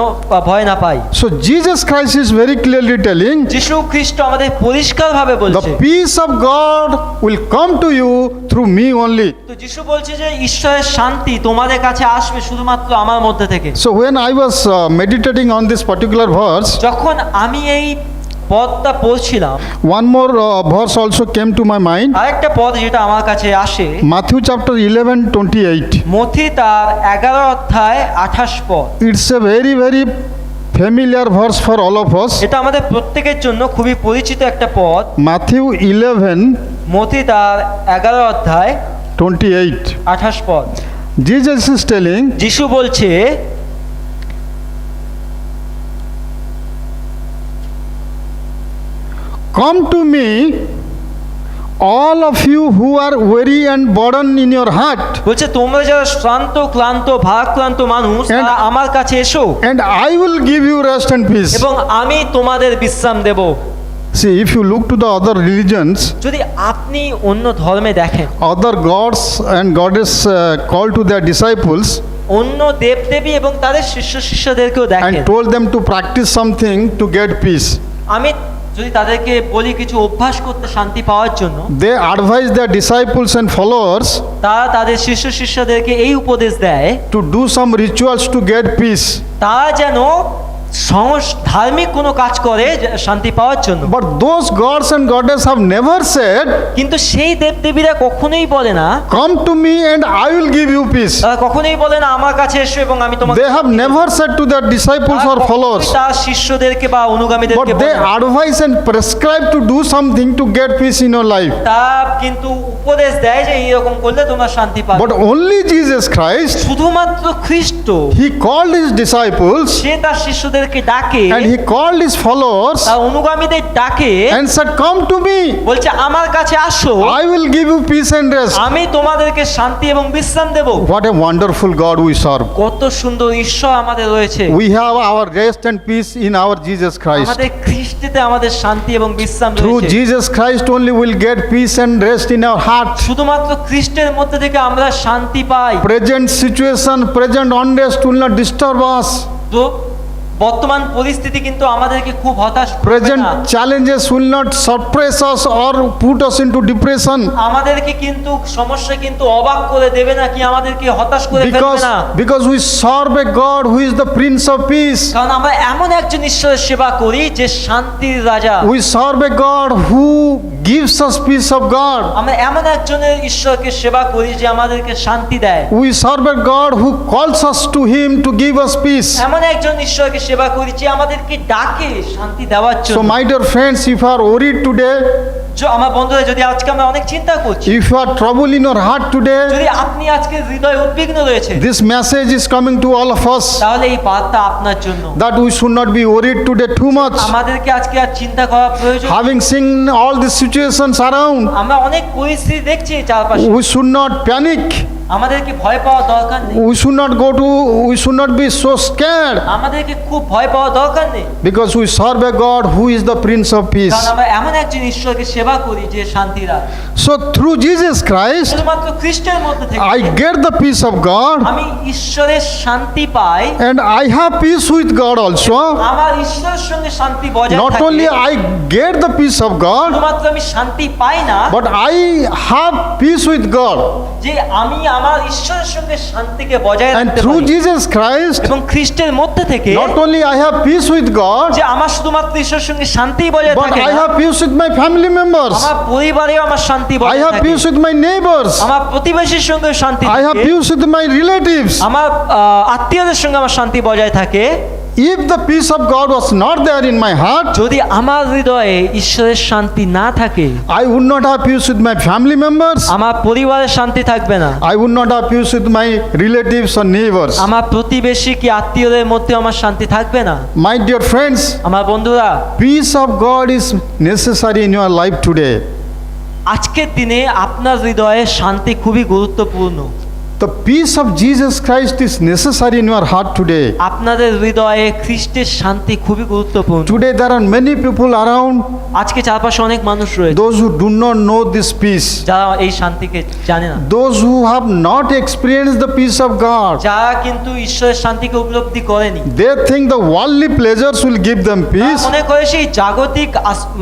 ভয় না পাই। So Jesus Christ is very clearly telling, যিশু খ্রিস্ট আমাদের পরিষ্কারভাবে বলছে, the peace of God will come to you through me only. তো যিশু বলছে যে ঈশ্বরের শান্তি তোমাদের কাছে আসবে শুধুমাত্র আমার মধ্যে থেকে। So when I was meditating on this particular verse, যখন আমি এই পদটা পড়ছিলাম, one more verse also came to my mind. আরেকটা পদ যেটা আমার কাছে আসে, Matthew chapter 11:28. মথি তার 11 অধ্যায় 28 পদ। It's a very, very familiar verse for all of us. এটা আমাদের প্রত্যেকের জন্য খুবই পরিচিত একটা পদ। Matthew 11:28. মথি তার 11 অধ্যায় 28 পদ। Jesus is telling, যিশু বলছে, come to me, all of you who are weary and burdened in your heart, বলছে তোমরা যারা শ্রান্ত ক্লান্ত ভারাক্রান্ত মানুষ, And- তারা আমার কাছে এসো and I will give you rest and peace. এবং আমি তোমাদের বিশ্রাম দেব। See, if you look to the other religions, যদি আপনি অন্য ধর্মে দেখেন, other gods and goddess called to their disciples অন্য দেবদেবী এবং তাদের শিষ্যদেরকেও দেখেন, and told them to practice something to get peace. আমি যদি তাদেরকে বলি কিছু অভ্যাস করতে শান্তি পাওয়ার জন্য, They advise their disciples and followers তারা তাদের শিষ্যদেরকে এই উপদেশ দেয়, to do some rituals to get peace. তারা যেন ধার্মিক কোনো কাজ করে শান্তি পাওয়ার জন্য। But those gods and goddess have never said, কিন্তু সেই দেবদেবীরা কখনোই বলে না, come to me and I will give you peace. তারা কখনোই বলে না আমার কাছে এসো এবং আমি তোমাকে। They have never said to their disciples or followers, তার শিষ্যদেরকে বা অনুগামীদেরকে but they advise and prescribe to do something to get peace in your life. তা কিন্তু উপদেশ দেয় যে এইরকম করলে তোমরা শান্তি পাবে। But only Jesus Christ, শুধুমাত্র খ্রিস্ট, he called his disciples সে তার শিষ্যদেরকে ডাকে, and he called his followers তার অনুগামীদের ডাকে, and said, come to me, বলছে আমার কাছে আসো, I will give you peace and rest. আমি তোমাদেরকে শান্তি এবং বিশ্রাম দেব। What a wonderful God we serve. কত সুন্দর ঈশ্বর আমাদের রয়েছে। We have our rest and peace in our Jesus Christ. আমাদের খ্রিস্টতে আমাদের শান্তি এবং বিশ্রাম Through রয়েছে। Jesus Christ only we'll get peace and rest in our heart. শুধুমাত্র খ্রিস্টের মধ্যে থেকে আমরা শান্তি পাই। Present situation, present unrest will not disturb us. তো বর্তমান পরিস্থিতি কিন্তু আমাদেরকে খুব হতাশ করবে Present না। challenges will not suppress us or put us into depression. আমাদেরকে কিন্তু সমস্যা কিন্তু অবাক করে দেবে না, কি আমাদেরকে হতাশ করে ফেলবে না। Because we serve a God who is the Prince of Peace. কারণ আমরা এমন একজন ঈশ্বরের সেবা করি যে শান্তির রাজা। We serve a God who gives us peace of God. আমরা এমন একজনের ঈশ্বরকে সেবা করি যে আমাদেরকে শান্তি দেয়। We serve a God who calls us to Him to give us peace. এমন একজন ঈশ্বরকে সেবা করি যে আমাদেরকে ডাকে শান্তি দেওয়ার So জন্য। my dear friends, if you are worried today, আমার বন্ধুরা, যদি আজকে আমরা অনেক চিন্তা করছি, if you are trouble in your heart today, যদি আপনি আজকে হৃদয় উদ্বিগ্ন রয়েছে, this message is coming to all of us তাহলে এই বার্তা আপনার জন্য। that we should not be worried today too much. আমাদেরকে আজকে আর চিন্তা করা প্রয়োজন। Having seen all the situations around, আমরা অনেক পরিস্থিতি দেখছি চারপাশে, we should not panic. আমাদেরকে ভয় পাওয়া দরকার নেই। We should not be so scared, আমাদেরকে খুব ভয় পাওয়া দরকার নেই, because we serve a God who is the Prince of Peace. কারণ আমরা এমন একজন ঈশ্বরকে সেবা করি যে শান্তির রাজা। So through Jesus Christ, শুধুমাত্র খ্রিস্টের মধ্যে থেকে I get the peace of God, আমি ঈশ্বরের শান্তি পাই, and I have peace with God also. আমার ঈশ্বরের সঙ্গে শান্তি বজায় Not থাকে। only I get the peace of God, শুধুমাত্র আমি শান্তি পাই না, but I have peace with God. যে আমি আমার ঈশ্বরের সঙ্গে শান্তিকে বজায় And রাখতে through পারি Jesus Christ, এবং খ্রিস্টের মধ্যে থেকে not only I have peace with God, যে আমার শুধুমাত্র ঈশ্বরের সঙ্গে শান্তি বজায় but থাকে I না, have peace with my family members. আমার পরিবারেও আমার শান্তি I বজায় have থাকে, peace with my neighbors. আমার প্রতিবেশীর সঙ্গে শান্তি I have থাকে, peace with my relatives. আমার আত্মীয়দের সঙ্গে আমার শান্তি বজায় থাকে। If the peace of God was not there in my heart, যদি আমার হৃদয়ে ঈশ্বরের শান্তি না থাকে, I would not have peace with my family members. আমার পরিবারের শান্তি থাকবে না, I would not have peace with my relatives or neighbors. আমার প্রতিবেশী কি আত্মীয়দের মধ্যে আমার শান্তি থাকবে না। My dear friends, আমার বন্ধুরা, peace of God is necessary in your life today. আজকের দিনে আপনার হৃদয়ে শান্তি খুবই গুরুত্বপূর্ণ। The peace of Jesus Christ is necessary in your heart today. আপনাদের হৃদয়ে খ্রিস্টের শান্তি খুবই গুরুত্বপূর্ণ। Today there are many people around, আজকে চারপাশে অনেক মানুষ রয়েছে those who do not know this peace, যারা এই শান্তিকে জানে না, those who have not experienced the peace of God. যারা কিন্তু ঈশ্বরের শান্তিকে উপলব্ধি করেনি। They think the worldly pleasures will give them তারা peace. মনে করে সেই জাগতিক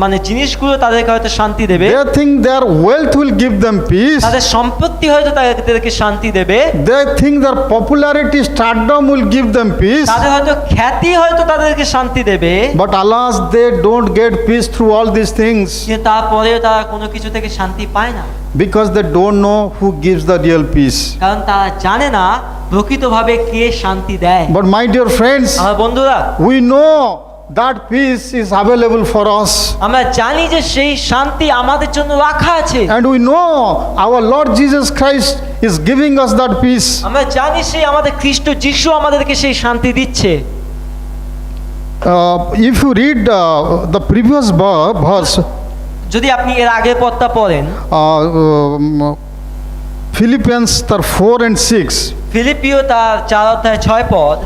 মানে জিনিসগুলো তাদেরকে হয়তো শান্তি দেবে, They think their wealth will give them peace. তাদের সম্পত্তি হয়তো তাদেরকে শান্তি দেবে, They think their popularity, stardom will give them peace. তাদের হয়তো খ্যাতি হয়তো তাদেরকে শান্তি দেবে, But alas, they don't get peace through all these things কিন্তু তারপরেও তারা কোনো কিছু থেকে শান্তি পায় না, because they don't know who gives the real peace. কারণ তারা জানে না প্রকৃতভাবে কে শান্তি দেয়। But my dear friends, আমার বন্ধুরা, we know that peace is available for us. আমরা জানি যে সেই শান্তি আমাদের জন্য রাখা আছে, And we know our Lord Jesus Christ is giving us that peace. আমরা জানি সেই আমাদের খ্রিস্ট যিশু আমাদেরকে সেই শান্তি দিচ্ছে। If you read the previous verse, যদি আপনি এর আগের পদটা পড়েন, Philippians 4 and 6, ফিলিপিও তার 4:6 পদ,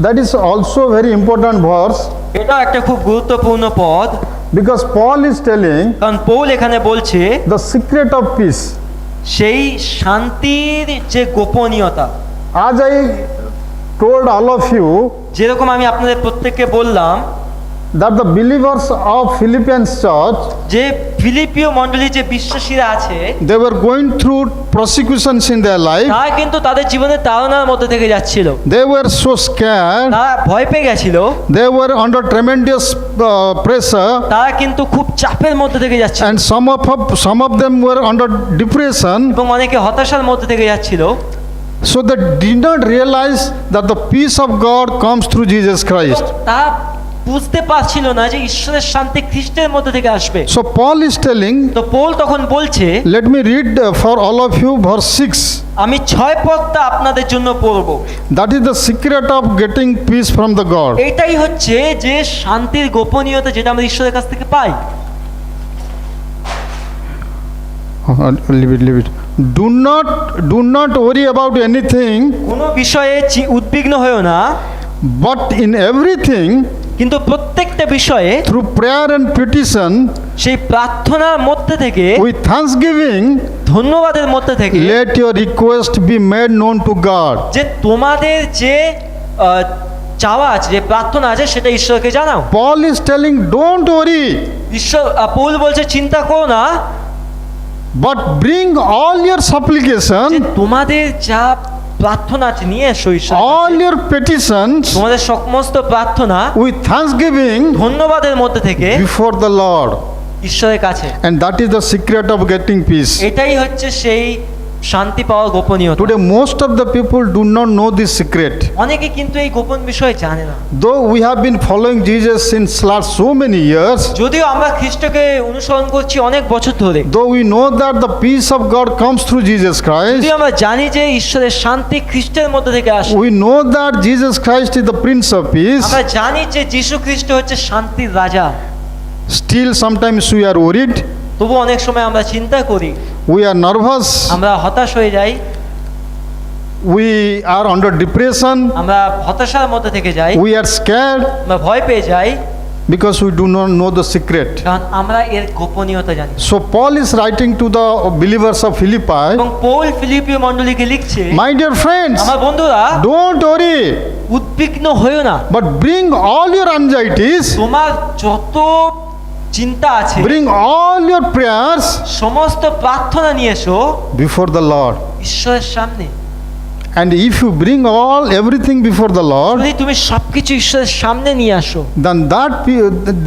that is also a very important verse এটা একটা খুব গুরুত্বপূর্ণ পদ, because Paul is telling কারণ পৌল এখানে বলছে the secret of peace. সেই শান্তির যে গোপনীয়তা, As I told all of you যেরকম আমি আপনাদের প্রত্যেককে বললাম that the believers of Philippians church, যে ফিলিপিও মণ্ডলী যে বিশ্বাসীরা আছে they were going through persecutions in their life. তারা কিন্তু তাদের জীবনের তাড়নার মধ্যে থেকে যাচ্ছিল, They were so scared. তারা ভয় পেয়ে গেছিল, They were under tremendous pressure, তারা কিন্তু খুব চাপের মধ্যে থেকে যাচ্ছিল and some of them were under depression. এবং অনেকে হতাশার মধ্যে থেকে যাচ্ছিল। So they did not realize that the peace of God comes through Jesus Christ. তারা বুঝতে পারছিল না যে ঈশ্বরের শান্তি খ্রিস্টের মধ্যে থেকে আসবে। So Paul is telling, তো পৌল তখন বলছে, let me read for all of you verse 6. আমি 6 পদটা আপনাদের জন্য পড়ব। That is the secret of getting peace from the God. এটাই হচ্ছে যে শান্তির গোপনীয়তা যেটা আমরা ঈশ্বরের কাছ থেকে পাই। Leave it. Do not worry about anything, কোনো বিষয়ে উদ্বিগ্ন হয়েও না, but in everything কিন্তু প্রত্যেকটা বিষয়ে through prayer and petition সেই প্রার্থনার মধ্যে থেকে, with thanksgiving ধন্যবাদের মধ্যে থেকে let your request be made known to God. যে তোমাদের যে চাওয়া আছে, যে প্রার্থনা আছে সেটা ঈশ্বরকে জানাও। Paul is telling, don't worry, ঈশ্বর পৌল বলছে চিন্তা করো না, but bring all your যে supplication, তোমাদের যা প্রার্থনা আছে নিয়ে এসো ঈশ্বর, all your petitions তোমাদের সমস্ত প্রার্থনা with thanksgiving ধন্যবাদের মধ্যে থেকে before the Lord. ঈশ্বরের কাছে। And that is the secret of getting peace. এটাই হচ্ছে সেই শান্তি পাওয়ার গোপনীয়তা। Today most of the people do not know this secret. অনেকে কিন্তু এই গোপন বিষয় জানে না। Though we have been following Jesus since last so many years, যদিও আমরা খ্রিস্টকে অনুসরণ করছি অনেক বছর ধরে, though we know that the peace of God comes through Jesus Christ, যদিও আমরা জানি যে ঈশ্বরের শান্তি খ্রিস্টের মধ্যে থেকে আসে, we know that Jesus Christ is the Prince of Peace, আমরা জানি যে যীশু খ্রিস্ট হচ্ছে শান্তির রাজা, still sometimes we are worried, তবু অনেক সময় আমরা চিন্তা করি, we are nervous, আমরা হতাশ হয়ে যাই, we are under depression, আমরা হতাশার মধ্যে থেকে যাই, we are scared আমরা ভয় পেয়ে যাই, because we do not know the secret. কারণ আমরা এর গোপনীয়তা জানি। So Paul is writing to the believers of Philippi, এবং পৌল ফিলিপিও মণ্ডলীকে লিখছে, my dear friends, আমার বন্ধুরা don't worry, উদ্বিগ্ন হইও না, but bring all your anxieties তোমার যত চিন্তা আছে, bring all your prayers সমস্ত প্রার্থনা নিয়ে এসো before the Lord. ঈশ্বরের সামনে। And if you bring everything before the Lord, যদি তুমি সবকিছু ঈশ্বরের সামনে নিয়ে আসো,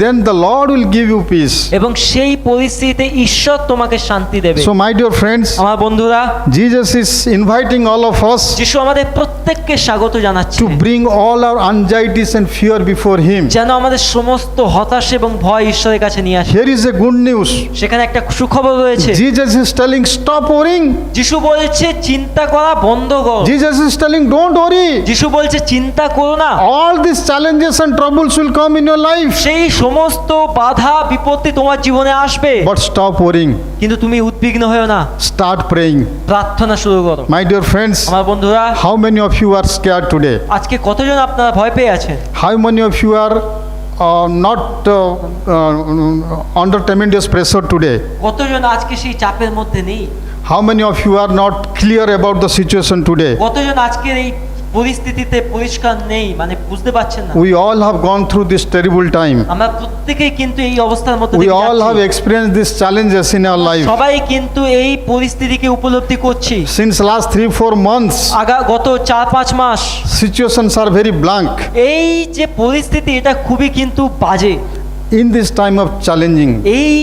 then the Lord will give you peace. এবং সেই পরিস্থিতিতে ঈশ্বর তোমাকে শান্তি দেবে। So my dear friends, আমার বন্ধুরা, Jesus is inviting all of us যিশু আমাদের প্রত্যেককে স্বাগত জানাচ্ছে to bring all our anxieties and fear before Him. যেন আমাদের সমস্ত হতাশা এবং ভয় ঈশ্বরের কাছে নিয়ে আসে। Here is a good news. সেখানে একটা সুখবর রয়েছে। Jesus is telling, stop worrying. যিশু বলছে চিন্তা করা বন্ধ করো। Jesus is telling, don't worry. যিশু বলছে চিন্তা করো না। All these challenges and troubles will come in your life. সেই সমস্ত বাধা বিপত্তি তোমার জীবনে আসবে, But stop worrying. কিন্তু তুমি উদ্বিগ্ন হও না, Start praying. প্রার্থনা শুরু করো। My dear friends, আমার বন্ধুরা, how many of you are scared today? আজকে কতজন আপনারা ভয় পেয়ে আছেন? How many of you are not under tremendous pressure today? কতজন আজকে সেই চাপের মধ্যে নেই? How many of you are not clear about the situation today? কতজন আজকের এই পরিস্থিতিতে পরিষ্কার নেই, মানে বুঝতে পারছেন না? We all have gone through this terrible time. আমরা প্রত্যেকেই কিন্তু এই অবস্থার মধ্যে We দিয়ে all have যাচ্ছি। experienced these challenges in our life. সবাই কিন্তু এই পরিস্থিতিকে উপলব্ধি করছি। Since last 3-4 months, গত 4-5 মাস situations are very blank. এই যে পরিস্থিতি, এটা খুবই কিন্তু বাজে। In this time of challenging, এই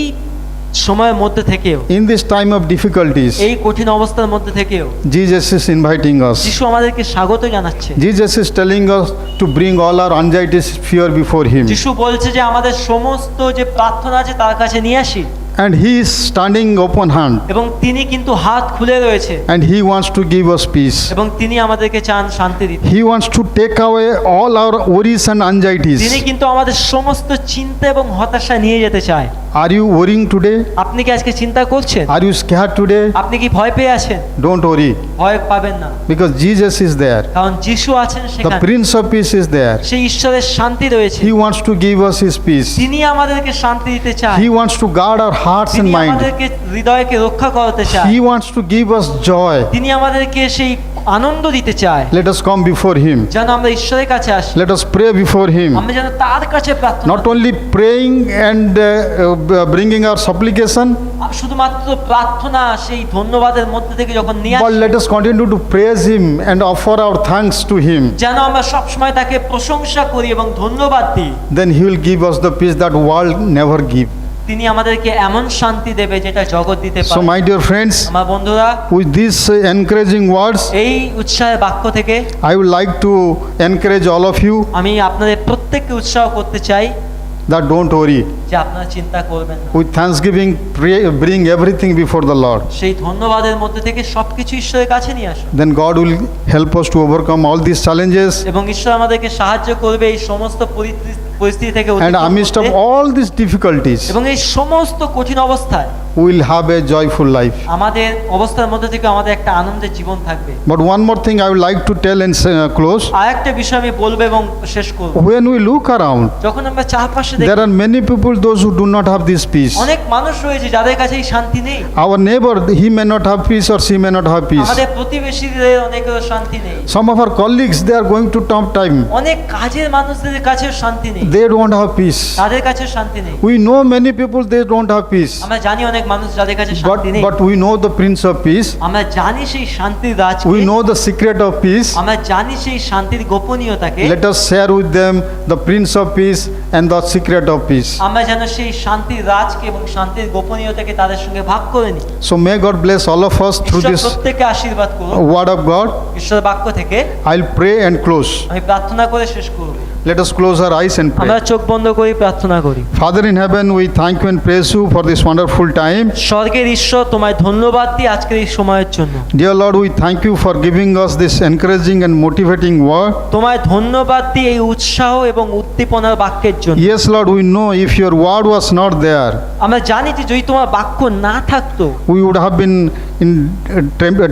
সময়ের মধ্যে থেকেও, in this time of difficulties, এই কঠিন অবস্থার মধ্যে থেকেও Jesus is inviting us. যিশু আমাদেরকে স্বাগত জানাচ্ছে। Jesus is telling us to bring all our anxieties, fear before Him. যিশু বলছে যে আমাদের সমস্ত যে প্রার্থনা আছে তার কাছে নিয়ে আসি, And He is standing open hand. এবং তিনি কিন্তু হাত খুলে রয়েছে, And He wants to give us peace. এবং তিনি আমাদেরকে চান শান্তি দিতে। He wants to take away all our worries and তিনি anxieties. কিন্তু আমাদের সমস্ত চিন্তা এবং হতাশা নিয়ে যেতে চায়। Are you worrying today? আপনি কি আজকে চিন্তা করছেন? Are you scared today? আপনি কি ভয় পেয়ে আছেন? Don't worry, ভয় পাবেন না, because Jesus is there. কারণ যিশু আছেন The সেখানে। Prince of Peace is there. সেই ঈশ্বরের শান্তি রয়েছে। He wants to give us His peace. তিনি আমাদেরকে শান্তি দিতে চায়। He wants to guard our hearts and তিনি mind. আমাদেরকে হৃদয়কে রক্ষা করতে চায়। He wants to give us joy. তিনি আমাদেরকে সেই আনন্দ দিতে চায়। Let us come before Him. যেন আমরা ঈশ্বরের কাছে আসি, Let us pray before Him. আমরা যেন তার কাছে প্রার্থনা Not only praying and bringing our supplication, শুধুমাত্র প্রার্থনা সেই ধন্যবাদের মধ্যে থেকে যখন নিয়ে but আসি, let us continue to praise Him and offer our thanks to Him. যেন আমরা সবসময় তাকে প্রশংসা করি এবং ধন্যবাদ দিই। Then He will give us the peace that world never give. তিনি আমাদেরকে এমন শান্তি দেবে যেটা জগৎ দিতে So পারে। my dear friends, আমার বন্ধুরা, with these encouraging words, এই উৎসাহের বাক্য থেকে I would like to encourage all of you আমি আপনাদের প্রত্যেককে উৎসাহ করতে চাই that don't worry. যে আপনারা চিন্তা করবেন না। With thanksgiving, pray, bring everything before the Lord. সেই ধন্যবাদের মধ্যে থেকে সবকিছু ঈশ্বরের কাছে নিয়ে আসুন, Then God will help us to overcome all these challenges. এবং ঈশ্বর আমাদেরকে সাহায্য করবে এই সমস্ত পরিস্থিতি থেকে And অতিক্রম amidst of করতে। all these difficulties, এবং এই সমস্ত কঠিন অবস্থায় we will have a joyful life. আমাদের অবস্থার মধ্যে থেকে আমাদের একটা আনন্দের জীবন থাকবে। But one more thing I would like to tell and close. আর একটা বিষয় আমি বলবো এবং শেষ করব। When we look around, যখন আমরা চারপাশে দেখি, there are many people, those who do not have this peace. অনেক মানুষ রয়েছে যাদের কাছে এই শান্তি নেই। Our neighbor, he may not have peace or she may not have peace. আমাদের প্রতিবেশীদের অনেকেরও শান্তি নেই। Some of our colleagues, they are going to tough time. অনেক কাজের মানুষদের কাছেও শান্তি নেই, They don't have peace. তাদের কাছে শান্তি নেই। We know many people, they don't have peace. আমরা জানি অনেক মানুষ যাদের কাছে শান্তি নেই। But we know the Prince of Peace. আমরা জানি সেই শান্তির রাজকে, We know the secret of peace. আমরা জানি সেই শান্তির গোপনীয়তাকে। Let us share with them the Prince of Peace and the secret of peace. আমরা যেন সেই শান্তির রাজকে এবং শান্তির গোপনীয়তাকে তাদের সঙ্গে ভাগ করে নিই। So may God bless all of us through ঈশ্বর this প্রত্যেককে আশীর্বাদ করুন। word of God. ঈশ্বর বাক্য থেকে I'll pray and close. আমি প্রার্থনা করে শেষ করব। Let us close our eyes and আমরা pray. চোখ বন্ধ করি প্রার্থনা করি। Father in heaven, we thank you and praise you for this wonderful time. স্বর্গের ঈশ্বর, তোমায় ধন্যবাদ দিই আজকের এই সময়ের জন্য। Dear Lord, we thank you for giving us this encouraging and motivating word. তোমায় ধন্যবাদ দিই এই উৎসাহ এবং উদ্দীপনার বাক্যের জন্য। Yes, Lord, we know if your word was not there, আমরা জানি যে যদি তোমার বাক্য না থাকতো, we would have been in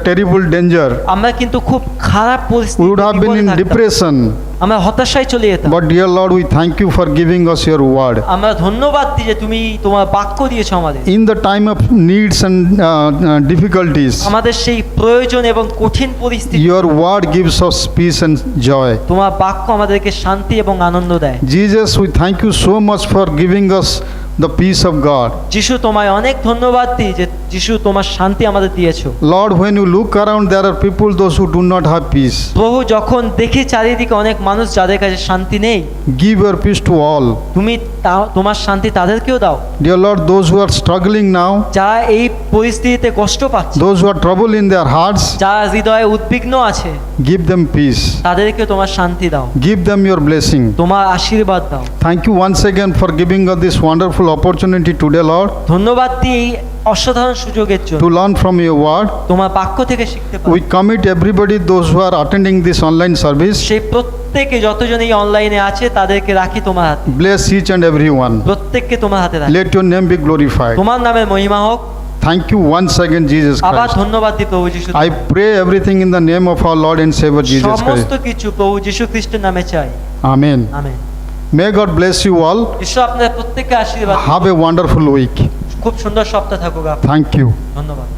terrible danger. আমরা কিন্তু খুব খারাপ We পরিস্থিতি, would have been in depression. আমরা হতাশায় চলে যেতাম। But dear Lord, we thank you for giving us your word. আমরা ধন্যবাদ দিই যে তুমি তোমার বাক্য দিয়েছো আমাদের। In the time of needs and difficulties, আমাদের সেই প্রয়োজন এবং কঠিন পরিস্থিতি your word gives us peace and joy. তোমার বাক্য আমাদেরকে শান্তি এবং আনন্দ দেয়। Jesus, we thank you so much for giving us the peace of God. যিশু তোমায় অনেক ধন্যবাদ দিই যে যিশু তোমার শান্তি আমাদের দিয়েছো। Lord, when you look around, there are people, those who do not have peace. প্রভু, যখন দেখি চারিদিকে অনেক মানুষ যাদের কাছে শান্তি নেই, Give your peace to all. তুমি তোমার শান্তি তাদেরকেও দাও। Dear Lord, those who are struggling now, যারা এই পরিস্থিতিতে কষ্ট পাচ্ছে, those who are troubled in their hearts, যারা হৃদয়ে উদ্বিগ্ন আছে, give them peace. তাদেরকে তোমার শান্তি দাও, Give them your blessing. তোমার আশীর্বাদ দাও। Thank you once again for giving us this wonderful opportunity today, Lord, ধন্যবাদ দিই এই অসাধারণ সুযোগের জন্য, to learn from your word. তোমার বাক্য থেকে শিখতে পারি। We commit everybody, those who are attending this online service. সেই প্রত্যেকে যতজন এই অনলাইনে আছে তাদেরকে রাখি তোমার হাতে, Bless each and every one. প্রত্যেককে তোমার হাতে রাখি। Let your name be glorified. তোমার নামের মহিমা হোক। Thank you once again, Jesus আবার Christ. ধন্যবাদ দিই প্রভু যিশু। I pray everything in the name of our Lord and Savior Jesus সমস্ত Christ. কিছু প্রভু যিশু খ্রিস্টের নামে চাই। Amen. Amen. May God bless you all. ঈশ্বর আপনাদের প্রত্যেককে আশীর্বাদ। Have a wonderful week. খুব সুন্দর সপ্তাহ থাকুক। Thank you. ধন্যবাদ।